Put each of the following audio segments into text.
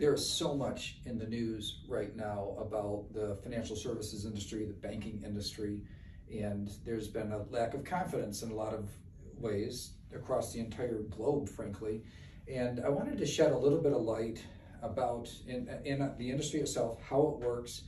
There's so much in the news right now about the financial services industry, the banking industry, and there's been a lack of confidence in a lot of ways across the entire globe, frankly. And I wanted to shed a little bit of light about in the industry itself, how it works,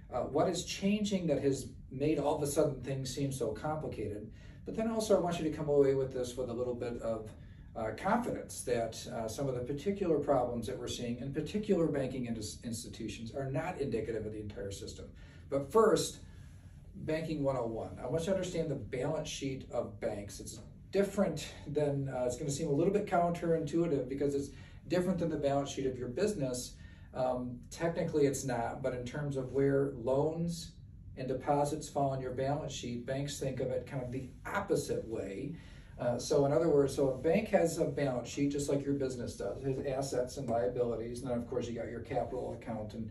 what is changing that has made all of a sudden things seem so complicated. But then also I want you to come away with this with a little bit of confidence that some of the particular problems that we're seeing in particular banking institutions are not indicative of the entire system. But first, Banking 101. I want you to understand the balance sheet of banks. It's different than, it's going to seem a little bit counterintuitive because it's different than the balance sheet of your business. Technically it's not, but in terms of where loans and deposits fall on your balance sheet, banks think of it kind of the opposite way. So in other words, so a bank has a balance sheet just like your business does. It has assets and liabilities, and then of course you got your capital account and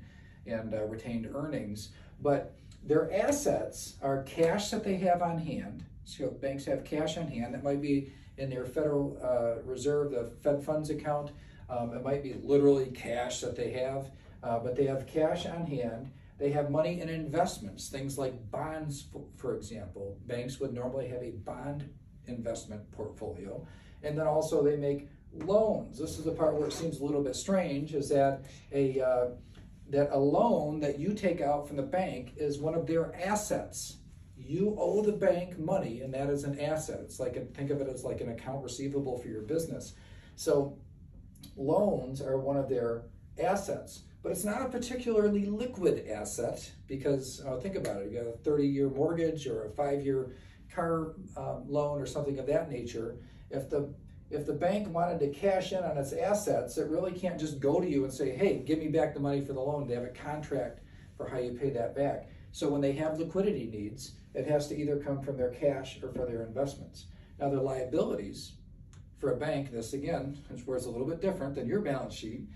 retained earnings. But their assets are cash that they have on hand. So banks have cash on hand. That might be in their Federal Reserve, the Fed funds account. It might be literally cash that they have, but they have cash on hand. They have money in investments, things like bonds, for example. Banks would normally have a bond investment portfolio. And then also they make loans. This is the part where it seems a little bit strange, is that a loan that you take out from the bank is one of their assets. You owe the bank money, and that is an asset. It's like, think of it as like an account receivable for your business. So loans are one of their assets, but it's not a particularly liquid asset because think about it. You got a 30-year mortgage or a 5-year car loan or something of that nature. If the bank wanted to cash in on its assets, it really can't just go to you and say, hey, give me back the money for the loan. They have a contract for how you pay that back. So when they have liquidity needs, it has to either come from their cash or for their investments. Now their liabilities for a bank, this again is where it's a little bit different than your balance sheet.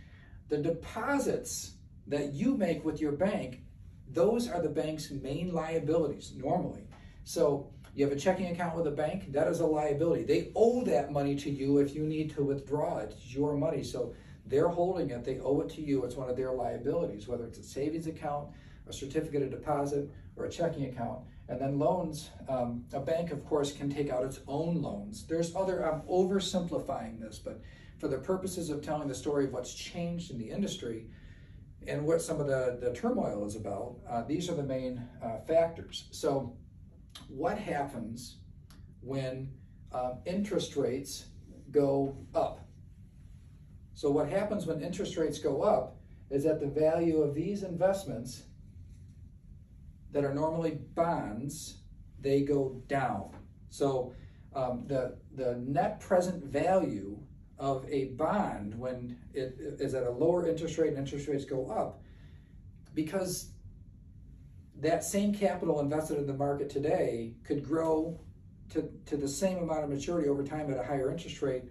The deposits that you make with your bank, those are the bank's main liabilities normally. So you have a checking account with a bank, that is a liability. They owe that money to you if you need to withdraw it. It's your money. So they're holding it, they owe it to you. It's one of their liabilities, whether it's a savings account, a certificate of deposit, or a checking account. And then loans, a bank, of course, can take out its own loans. There's other, I'm oversimplifying this, but for the purposes of telling the story of what's changed in the industry and what some of the turmoil is about, these are the main factors. So what happens when interest rates go up? So what happens when interest rates go up is that the value of these investments that are normally bonds, they go down. So the net present value of a bond when it is at a lower interest rate and interest rates go up, because that same capital invested in the market today could grow to the same amount of maturity over time at a higher interest rate,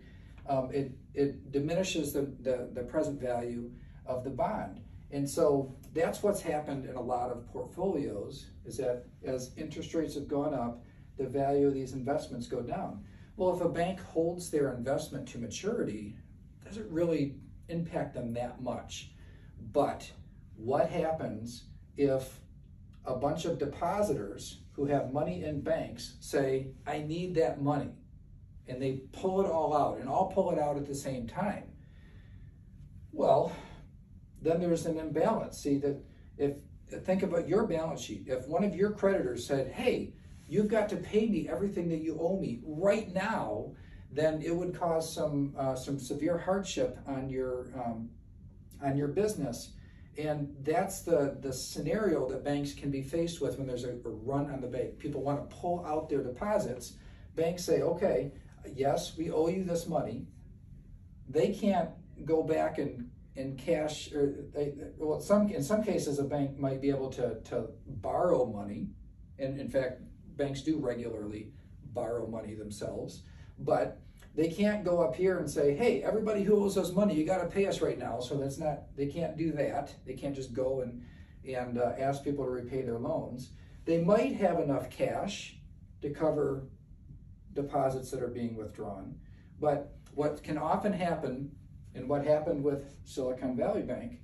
it diminishes the present value of the bond. And so that's what's happened in a lot of portfolios, is that as interest rates have gone up, the value of these investments go down. Well, if a bank holds their investment to maturity, it doesn't really impact them that much. But what happens if a bunch of depositors who have money in banks say, I need that money, and they pull it all out, and all pull it out at the same time? Well, then there's an imbalance. See, that think about your balance sheet. If one of your creditors said, hey, you've got to pay me everything that you owe me right now, then it would cause some severe hardship on your business. And that's the scenario that banks can be faced with when there's a run on the bank. People want to pull out their deposits. Banks say, okay, yes, we owe you this money. They can't go back and cash, or well, in some cases a bank might be able to borrow money, and in fact banks do regularly borrow money themselves, but they can't go up here and say, hey, everybody who owes us money, you got to pay us right now. So that's not, they can't do that. They can't just go and ask people to repay their loans. They might have enough cash to cover deposits that are being withdrawn, but what can often happen And what happened with Silicon Valley Bank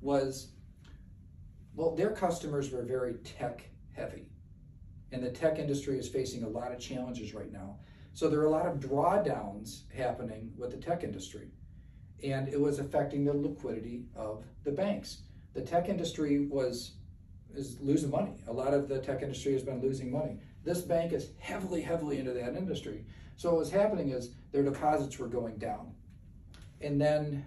was, well, their customers were very tech heavy. And the tech industry is facing a lot of challenges right now. So there are a lot of drawdowns happening with the tech industry. And it was affecting the liquidity of the banks. The tech industry is losing money. A lot of the tech industry has been losing money. This bank is heavily into that industry. So what was happening is their deposits were going down. And then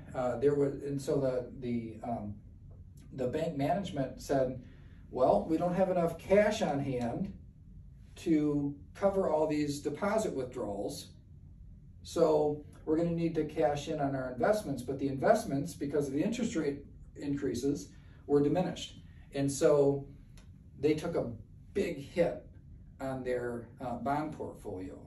so the bank management said, well, we don't have enough cash on hand to cover all these deposit withdrawals. So we're going to need to cash in on our investments, but the investments, because of the interest rate increases, were diminished. And so they took a big hit on their bond portfolio.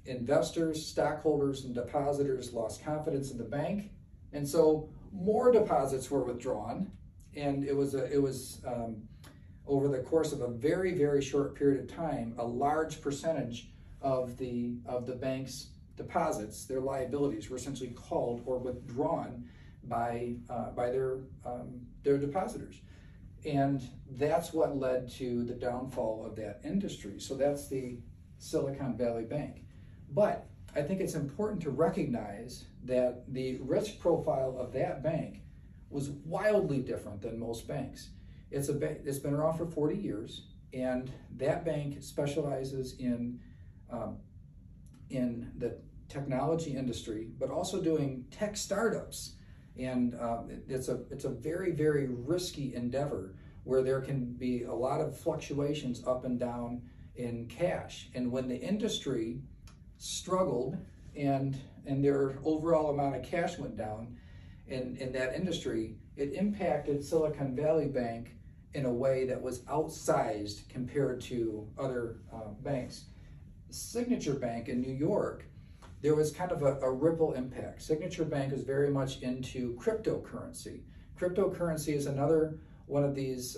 Investors, stockholders, and depositors lost confidence in the bank, and so more deposits were withdrawn, and it was over the course of a very short period of time, a large percentage of the bank's deposits, their liabilities, were essentially called or withdrawn by their depositors. And that's what led to the downfall of that industry. So that's the Silicon Valley Bank. But I think it's important to recognize that the risk profile of that bank was wildly different than most banks. It's been around for 40 years, and that bank specializes in the technology industry, but also doing tech startups. And it's a very risky endeavor where there can be a lot of fluctuations up and down in cash. And when the industry struggled and their overall amount of cash went down in that industry, it impacted Silicon Valley Bank in a way that was outsized compared to other banks. Signature Bank in New York, there was kind of a ripple impact. Signature Bank is very much into cryptocurrency. Cryptocurrency is another one of these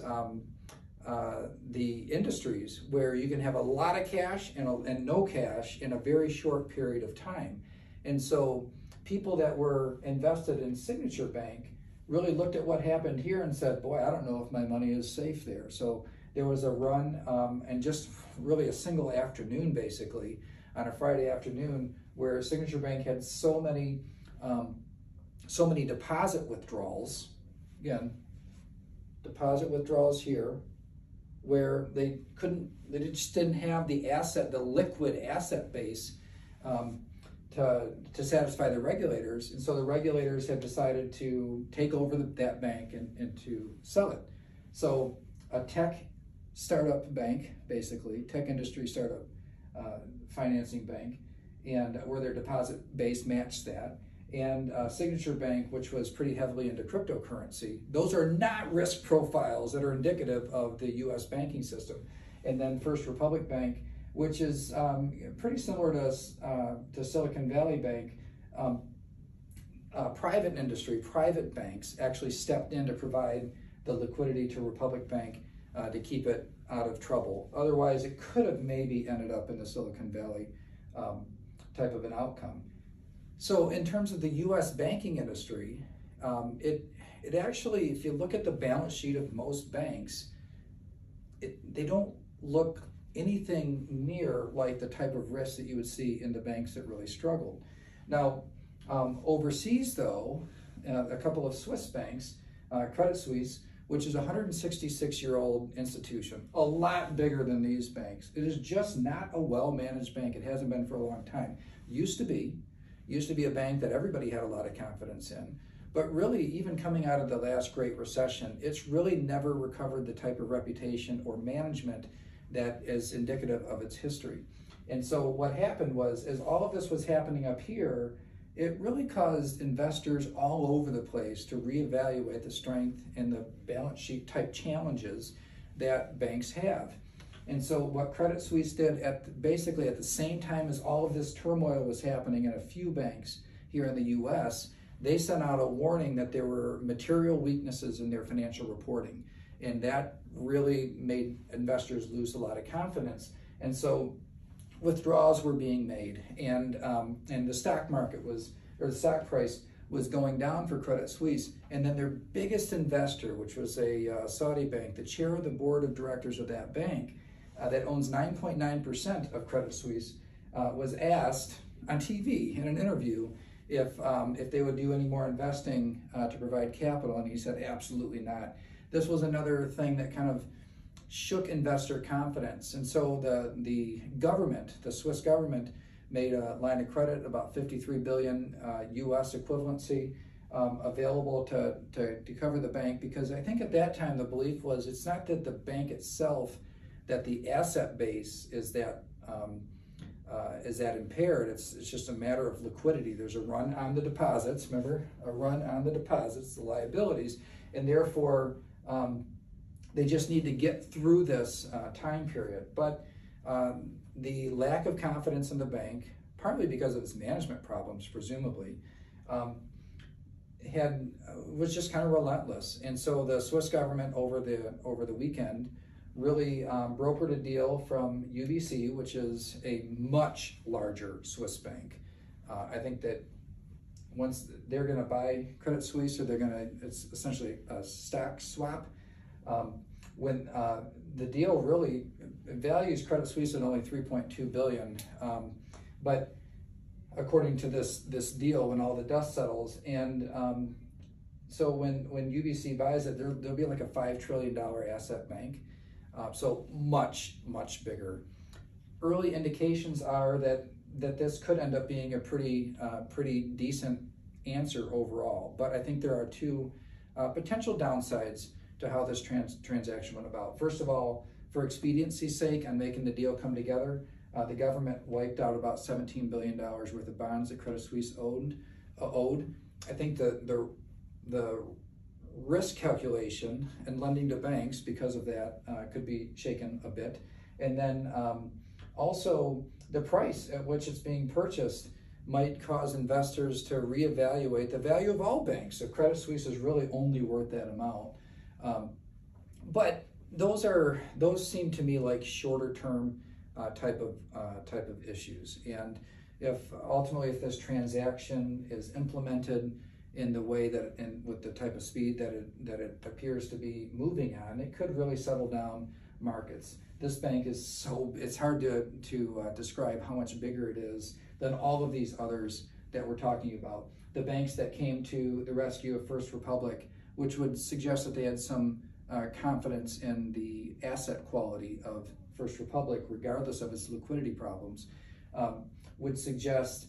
the industries where you can have a lot of cash and no cash in a very short period of time. And so people that were invested in Signature Bank really looked at what happened here and said, boy, I don't know if my money is safe there. So there was a run, and just really a single afternoon, basically, on a Friday afternoon, where Signature Bank had so many deposit withdrawals, again, deposit withdrawals here, where they just didn't have the liquid asset base to satisfy the regulators. And so the regulators have decided to take over that bank and to sell it. So a tech startup bank, basically, tech industry startup financing bank, and where their deposit base matched that, and Signature Bank, which was pretty heavily into cryptocurrency. Those are not risk profiles that are indicative of the U.S. banking system. And then First Republic Bank, which is pretty similar to Silicon Valley Bank. Private industry, private banks actually stepped in to provide the liquidity to Republic Bank to keep it out of trouble. Otherwise, it could have maybe ended up in the Silicon Valley type of an outcome. So in terms of the U.S. banking industry, it actually, if you look at the balance sheet of most banks, they don't look anything near like the type of risk that you would see in the banks that really struggled. Now, overseas though, a couple of Swiss banks, Credit Suisse, which is a 166-year-old institution, a lot bigger than these banks. It is just not a well-managed bank. It hasn't been for a long time. Used to be a bank that everybody had a lot of confidence in. But really, even coming out of the last Great Recession, it's really never recovered the type of reputation or management that is indicative of its history. And so what happened was, as all of this was happening up here, it really caused investors all over the place to reevaluate the strength and the balance sheet type challenges that banks have. And so what Credit Suisse did basically at the same time as all of this turmoil was happening in a few banks here in the US, they sent out a warning that there were material weaknesses in their financial reporting. And that really made investors lose a lot of confidence. And so withdrawals were being made, and the stock market the stock price was going down for Credit Suisse, and then their biggest investor, which was a Saudi bank, the chair of the board of directors of that bank, that owns 9.9% of Credit Suisse, was asked on TV in an interview if they would do any more investing to provide capital, and he said absolutely not. This was another thing that kind of shook investor confidence, and so the government, the Swiss government, made a line of credit, about 53 billion US equivalency, available to cover the bank, because I think at that time the belief was it's not that the bank itself, that the asset base is that impaired. It's just a matter of liquidity. There's a run on the deposits, remember, a run on the deposits, the liabilities, and therefore they just need to get through this time period. But the lack of confidence in the bank, partly because of its management problems, presumably, was just kind of relentless. And so the Swiss government over the weekend really brokered a deal from UBC, which is a much larger Swiss bank. I think that once they're going to buy Credit Suisse, or it's essentially a stock swap. When the deal really values Credit Suisse at only 3.2 billion, but according to this deal, when all the dust settles, and so when UBC buys it, there'll be like a $5 trillion asset bank, so much bigger. Early indications are that this could end up being a pretty decent answer overall, but I think there are two potential downsides to how this transaction went about. First of all, for expediency's sake and making the deal come together, the government wiped out about $17 billion worth of bonds that Credit Suisse owed. I think the risk calculation and lending to banks because of that could be shaken a bit. And then also the price at which it's being purchased might cause investors to reevaluate the value of all banks. So Credit Suisse is really only worth that amount. But those seem to me like shorter term type of issues. And if this transaction is implemented in the way that, and with the type of speed that it appears to be moving on, it could really settle down markets. This bank is it's hard to describe how much bigger it is than all of these others that we're talking about. The banks that came to the rescue of First Republic, which would suggest that they had some confidence in the asset quality of First Republic, regardless of its liquidity problems, would suggest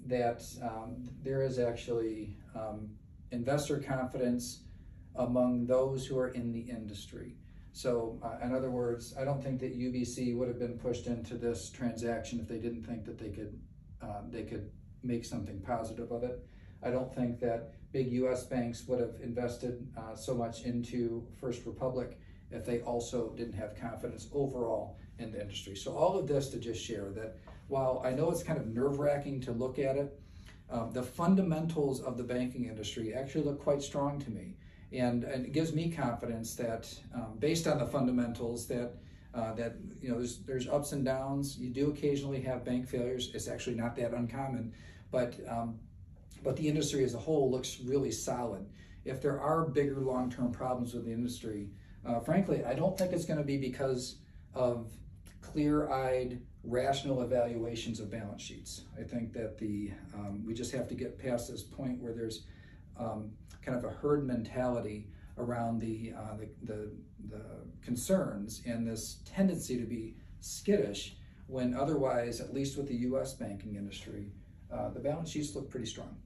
that there is actually investor confidence among those who are in the industry. So in other words, I don't think that UBC would have been pushed into this transaction if they didn't think that they could make something positive of it. I don't think that big US banks would have invested so much into First Republic if they also didn't have confidence overall in the industry. So all of this to just share that while I know it's kind of nerve-wracking to look at it, the fundamentals of the banking industry actually look quite strong to me. And it gives me confidence that based on the fundamentals that there's ups and downs. You do occasionally have bank failures. It's actually not that uncommon, but the industry as a whole looks really solid. If there are bigger long-term problems with the industry, frankly, I don't think it's going to be because of clear-eyed, rational evaluations of balance sheets. I think that we just have to get past this point where there's kind of a herd mentality around the concerns and this tendency to be skittish when otherwise, at least with the U.S. banking industry, the balance sheets look pretty strong.